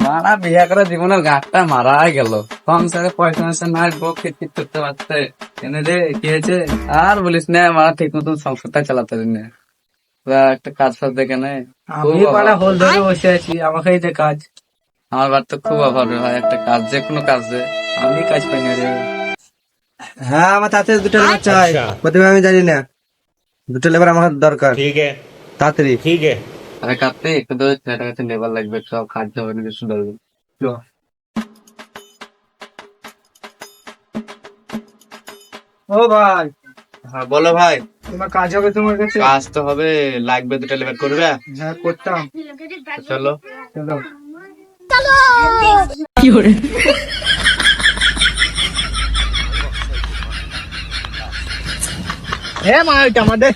মারা বিয়ে করে জীবনের ঘাটটা মারাই গেল। সংসারে পয়সা ময়সা নাই, বউ খিটখিট করতে পারছে। এনে রে কি হয়েছে আর বলিস না, মারা ঠিক মতন সংসারটা চালাতে পারি না। একটা কাজ ফাজ দেখে নেই। আমি পাড়া হোল ধরে বসে আছি, আমাকে এই যে কাজ। আমার বার তো খুব অভাব রে ভাই, একটা কাজ, যে কোনো কাজ দে। আমি কাজ পাই না রে। হ্যাঁ, আমার তাতে দুটো লেবার চাই। প্রথমে আমি জানি না, দুটো লেবার আমার দরকার। ठीक है তাড়াতাড়ি। ठीक है আরে কাটতে একটু ধরে ছেলেটার কাছে লেবার লাগবে, সব কাজ হবে না, কিছু ধরবে। ও ভাই, হ্যাঁ বলো ভাই। তোমার কাজ হবে তোমার কাছে? কাজ তো হবে, লাগবে দুটো লেবার করবে। হ্যাঁ, করতাম। চলো। চলো। এ মা, এটা আমাদের।